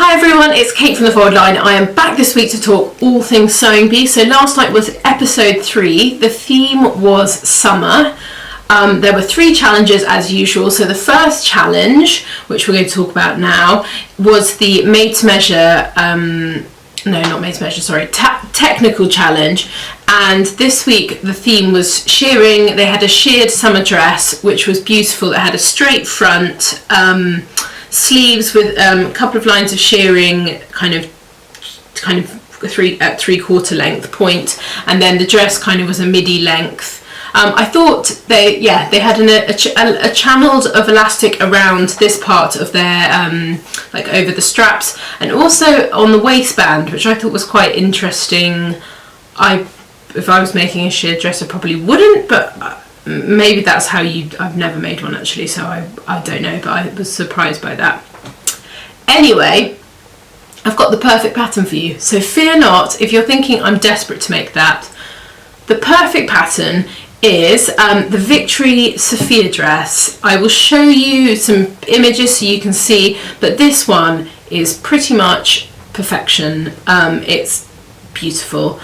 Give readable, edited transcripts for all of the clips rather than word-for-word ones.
Hi everyone, it's Kate from the Forward Line. I am back this week to talk all things sewing bee. So last night was episode 3. The theme was summer. There were 3 challenges as usual. So the first challenge, which we're going to talk about now, was the made to measure, technical challenge. And this week the theme was shearing. They had a sheared summer dress, which was beautiful. It had a straight front, sleeves with a couple of lines of shearing, kind of 3/4 length point, and then the dress kind of was a midi length. I thought they had a channeled of elastic around this part of their like over the straps, and also on the waistband, which I thought was quite interesting. If I was making a sheared dress, I probably wouldn't, but maybe that's how I've never made one actually, so I don't know, but I was surprised by that. Anyway, I've got the perfect pattern for you, so fear not if you're thinking I'm desperate to make that. The perfect pattern is the Victory Sophia dress. I will show you some images so you can see, but this one is pretty much perfection. It's beautiful.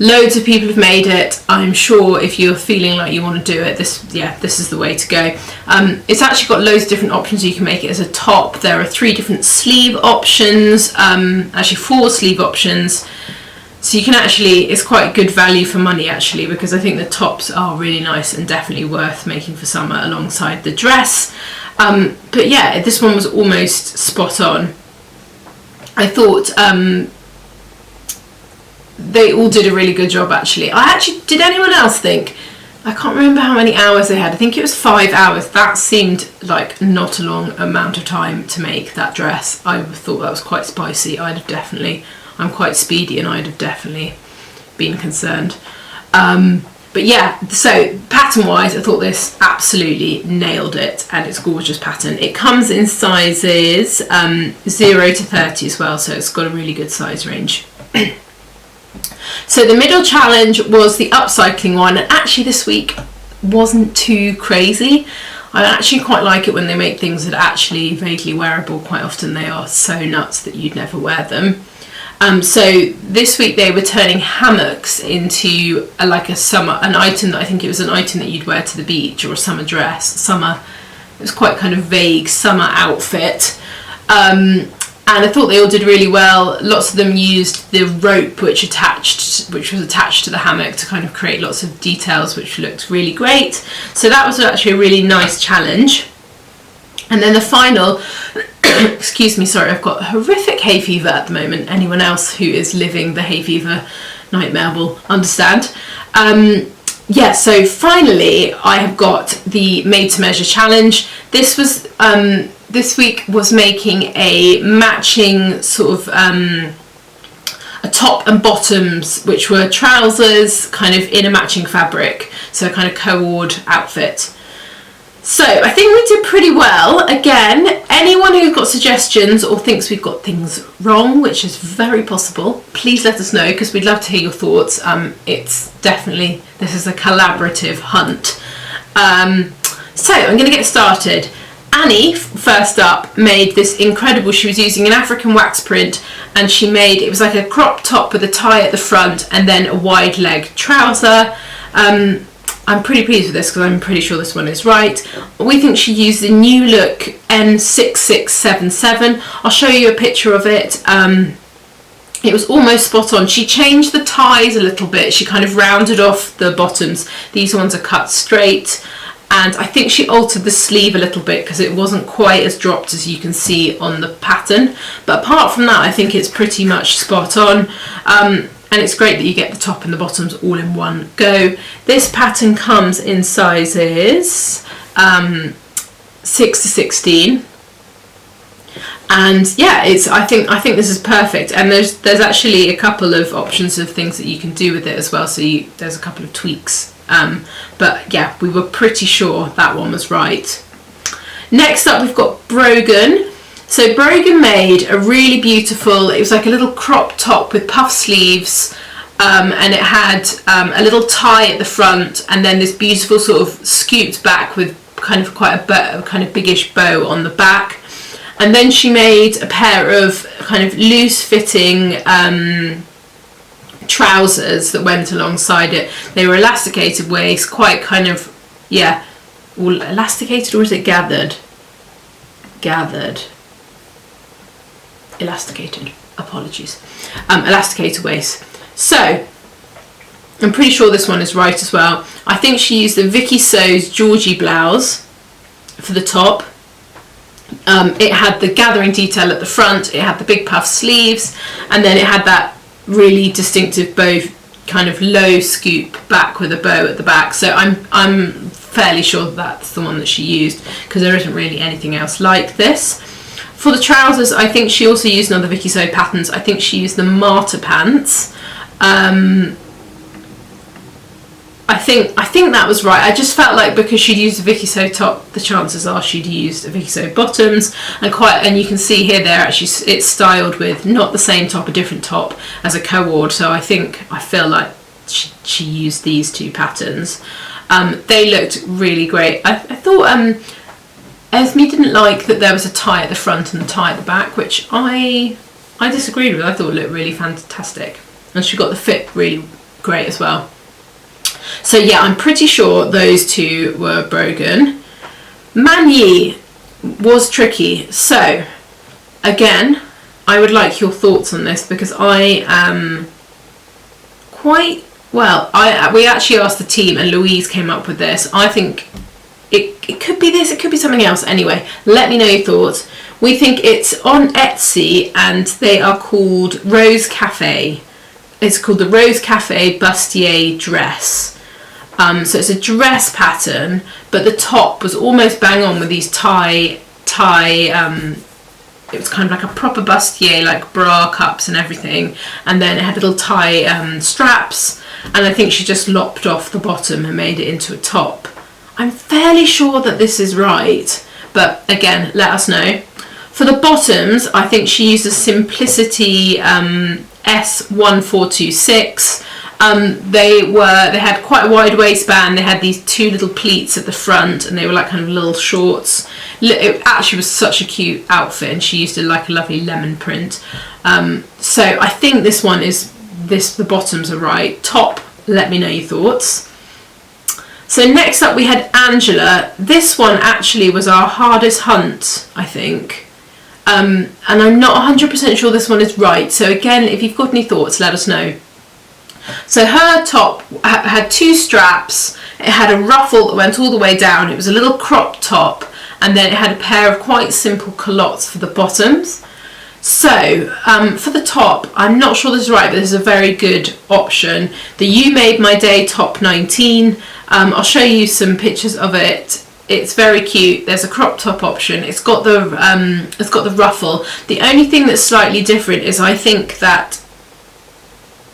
Loads of people have made it. I'm sure if you're feeling like you want to do it, this is the way to go. It's actually got loads of different options. You can make it as a top. There are 3 different sleeve options, actually 4 sleeve options. So you can actually, it's quite good value for money actually, because I think the tops are really nice and definitely worth making for summer alongside the dress. But yeah, this one was almost spot on. I thought they all did a really good job actually. Did anyone else think, I can't remember how many hours they had, I think it was 5 hours. That seemed like not a long amount of time to make that dress. I thought that was quite spicy. I'm quite speedy and I'd have definitely been concerned. But yeah, so pattern wise, I thought this absolutely nailed it, and it's a gorgeous pattern. It comes in sizes 0 to 30 as well, so it's got a really good size range. So the middle challenge was the upcycling one, and actually this week wasn't too crazy. I actually quite like it when they make things that are actually vaguely wearable. Quite often they are so nuts that you'd never wear them. So this week they were turning hammocks into an item that I think it was an item that you'd wear to the beach, or a summer dress. It was quite kind of vague summer outfit. And I thought they all did really well. Lots of them used the rope which was attached to the hammock to kind of create lots of details, which looked really great. So that was actually a really nice challenge. And then the final, excuse me, sorry, I've got horrific hay fever at the moment. Anyone else who is living the hay fever nightmare will understand. So finally I have got the made to measure challenge. This week was making a matching sort of a top and bottoms, which were trousers kind of in a matching fabric, so a kind of co-ord outfit. So I think we did pretty well. Again, anyone who's got suggestions or thinks we've got things wrong, which is very possible, please let us know, because we'd love to hear your thoughts. This is a collaborative hunt. So I'm going to get started. Annie, first up, made this incredible, she was using an African wax print, and it was like a crop top with a tie at the front and then a wide leg trouser. I'm pretty pleased with this because I'm pretty sure this one is right. We think she used the New Look N6677. I'll show you a picture of it. It was almost spot on. She changed the ties a little bit. She kind of rounded off the bottoms. These ones are cut straight. And I think she altered the sleeve a little bit because it wasn't quite as dropped as you can see on the pattern. But apart from that, I think it's pretty much spot on. And it's great that you get the top and the bottoms all in one go. This pattern comes in sizes 6 to 16. And yeah, I think this is perfect. And there's actually a couple of options of things that you can do with it as well. So there's a couple of tweaks. But yeah, we were pretty sure that one was right. Next up, we've got Brogan. So Brogan made a really beautiful, it was like a little crop top with puff sleeves, and it had a little tie at the front, and then this beautiful sort of scooped back with kind of quite a kind of biggish bow on the back. And then she made a pair of kind of loose-fitting trousers that went alongside it. They were elasticated waist, quite kind of, yeah, well, elasticated, or is it gathered? Gathered. Elasticated. Apologies. Elasticated waist. So, I'm pretty sure this one is right as well. I think she used the Vicky So's Georgie blouse for the top. It had the gathering detail at the front, it had the big puff sleeves, and then it had that really distinctive bow, kind of low scoop back with a bow at the back. So I'm fairly sure that's the one that she used, because there isn't really anything else like this. For the trousers, I think she also used another Vicky So patterns. I think she used the Marta pants. I think that was right. I just felt like because she'd used a Vicky So top, the chances are she'd used a Vicky So bottoms, and you can see here they're actually, it's styled with not the same top, a different top as a co-ord. So I feel like she used these two patterns. They looked really great. I thought Esme didn't like that there was a tie at the front and a tie at the back, which I disagreed with. I thought it looked really fantastic, and she got the fit really great as well. So yeah, I'm pretty sure those two were Brogan. Magny was tricky. So again, I would like your thoughts on this, because I am quite, well, we actually asked the team and Louise came up with this. I think it could be this, it could be something else. Anyway, let me know your thoughts. We think it's on Etsy and they are called Rose Cafe. It's called the Rose Cafe Bustier Dress. So it's a dress pattern, but the top was almost bang on with these tie. It was kind of like a proper bustier, like bra cups and everything, and then it had little tie straps, and I think she just lopped off the bottom and made it into a top. I'm fairly sure that this is right, but again, let us know. For the bottoms, I think she used a Simplicity S1426. They had quite a wide waistband. They had these two little pleats at the front, and they were like kind of little shorts. It actually was such a cute outfit, and she used like a lovely lemon print. So I think this one is the bottoms are right. Top, let me know your thoughts. So next up we had Angela. This one actually was our hardest hunt, I think. And I'm not 100% sure this one is right. So again, if you've got any thoughts, let us know. So her top had two straps, it had a ruffle that went all the way down, it was a little crop top, and then it had a pair of quite simple culottes for the bottoms. So for the top, I'm not sure this is right, but this is a very good option. The You Made My Day top 19. I'll show you some pictures of it. It's very cute. There's a crop top option. It's got the ruffle. The only thing that's slightly different is I think that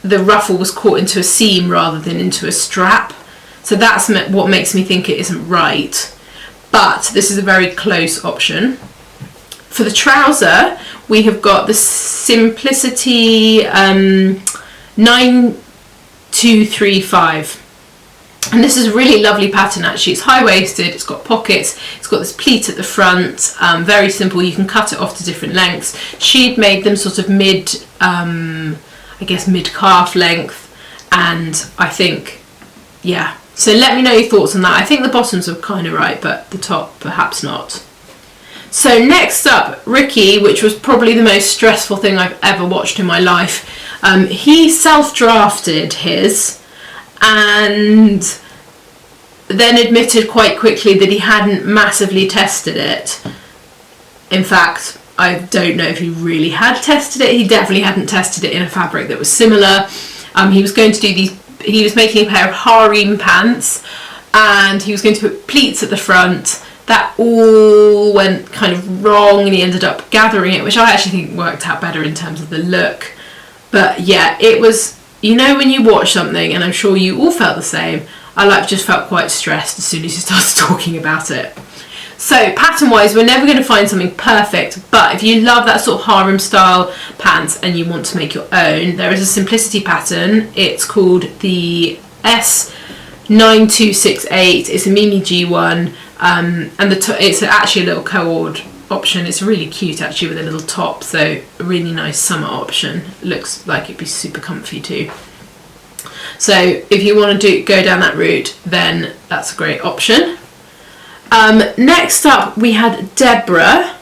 the ruffle was caught into a seam rather than into a strap. So that's what makes me think it isn't right. But this is a very close option. For the trouser, we have got the Simplicity 9235. And this is a really lovely pattern actually. It's high-waisted, it's got pockets, it's got this pleat at the front, very simple. You can cut it off to different lengths. She'd made them sort of mid-calf length, and I think, yeah. So let me know your thoughts on that. I think the bottoms are kind of right, but the top perhaps not. So next up, Ricky, which was probably the most stressful thing I've ever watched in my life. He self-drafted his, and then admitted quite quickly that he hadn't massively tested it. In fact, I don't know if he really had tested it. He definitely hadn't tested it in a fabric that was similar. He was going to do these, he was making a pair of harem pants, and he was going to put pleats at the front. That all went kind of wrong, and he ended up gathering it, which I actually think worked out better in terms of the look. But yeah, it was, you know, when you watch something, and I'm sure you all felt the same, I just felt quite stressed as soon as he started talking about it. So pattern wise, we're never going to find something perfect, but if you love that sort of harem style pants and you want to make your own, there is a Simplicity pattern. It's called the S9268. It's a Mimi G1, and it's actually a little co-ord option. It's really cute actually with a little top, so a really nice summer option. Looks like it'd be super comfy too. So if you want to go down that route, then that's a great option. Next up we had Deborah.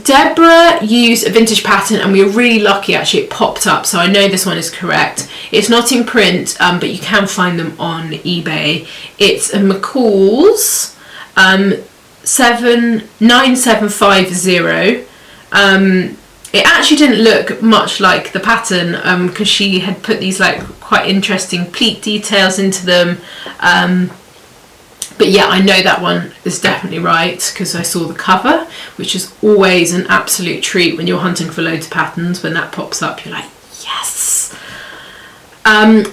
Deborah used a vintage pattern, and we were really lucky actually, it popped up, so I know this one is correct. It's not in print, but you can find them on eBay. It's a McCall's 9750. It actually didn't look much like the pattern because she had put these like quite interesting pleat details into them. But yeah, I know that one is definitely right because I saw the cover, which is always an absolute treat when you're hunting for loads of patterns. When that pops up, you're like, yes!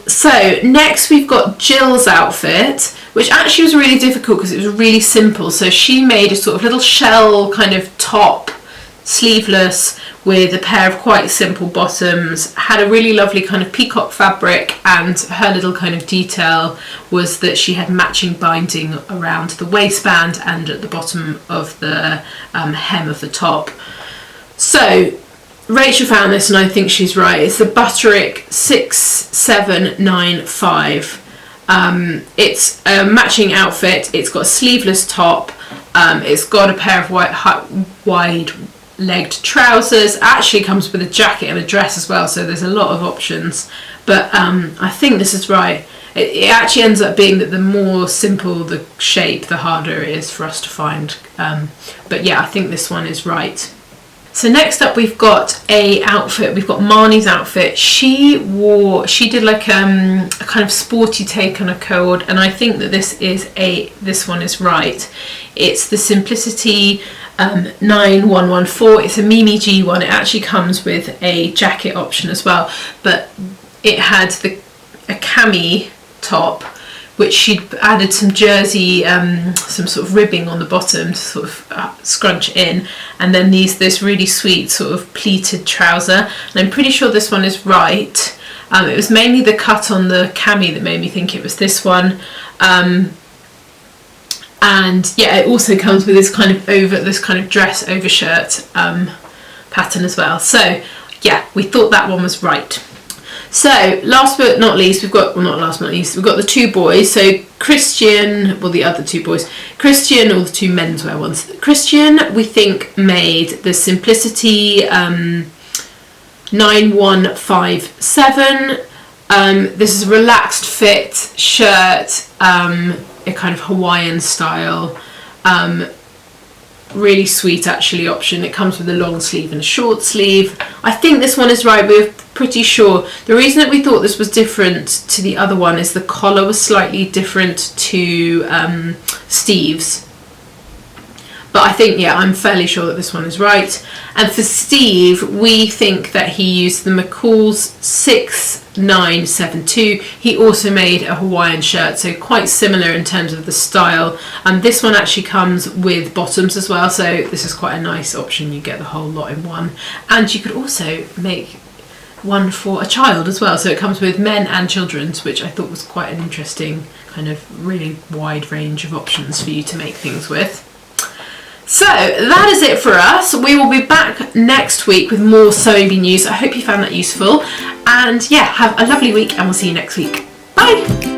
So next we've got Jill's outfit, which actually was really difficult because it was really simple. So she made a sort of little shell kind of top, sleeveless, with a pair of quite simple bottoms, had a really lovely kind of peacock fabric, and her little kind of detail was that she had matching binding around the waistband and at the bottom of the hem of the top. So Rachel found this, and I think she's right. It's the Butterick 6795. It's a matching outfit. It's got a sleeveless top. It's got a pair of wide legged trousers. Actually comes with a jacket and a dress as well, so there's a lot of options. But I think this is right. It actually ends up being that the more simple the shape, the harder it is for us to find. But yeah, I think this one is right. So next up we've got a outfit. We've got Marnie's outfit. She did like a kind of sporty take on a cord, and I think that this one is right. It's the Simplicity 9114. It's a Mimi G one. It actually comes with a jacket option as well, but it had a cami top, which she'd added some jersey, some sort of ribbing on the bottom to sort of scrunch in, and then this really sweet sort of pleated trouser. And I'm pretty sure this one is right. It was mainly the cut on the cami that made me think it was this one. And yeah, it also comes with this kind of dress overshirt pattern as well. So yeah, we thought that one was right. So last but not least, we've got the two boys. So Christian, well, the other two boys, Christian, or the two menswear ones. Christian, we think, made the Simplicity 9157. This is a relaxed fit shirt, a kind of Hawaiian style, really sweet actually option. It comes with a long sleeve and a short sleeve. I think this one is right. We're pretty sure. The reason that we thought this was different to the other one is the collar was slightly different to Steve's. But I think, yeah, I'm fairly sure that this one is right. And for Steve, we think that he used the McCall's 6972. He also made a Hawaiian shirt, so quite similar in terms of the style. And this one actually comes with bottoms as well, so this is quite a nice option. You get the whole lot in one. And you could also make one for a child as well. So it comes with men and children's, which I thought was quite an interesting kind of really wide range of options for you to make things with. So that is it for us. We will be back next week with more Sewing Bee news. I hope you found that useful. And yeah, have a lovely week, and we'll see you next week. Bye!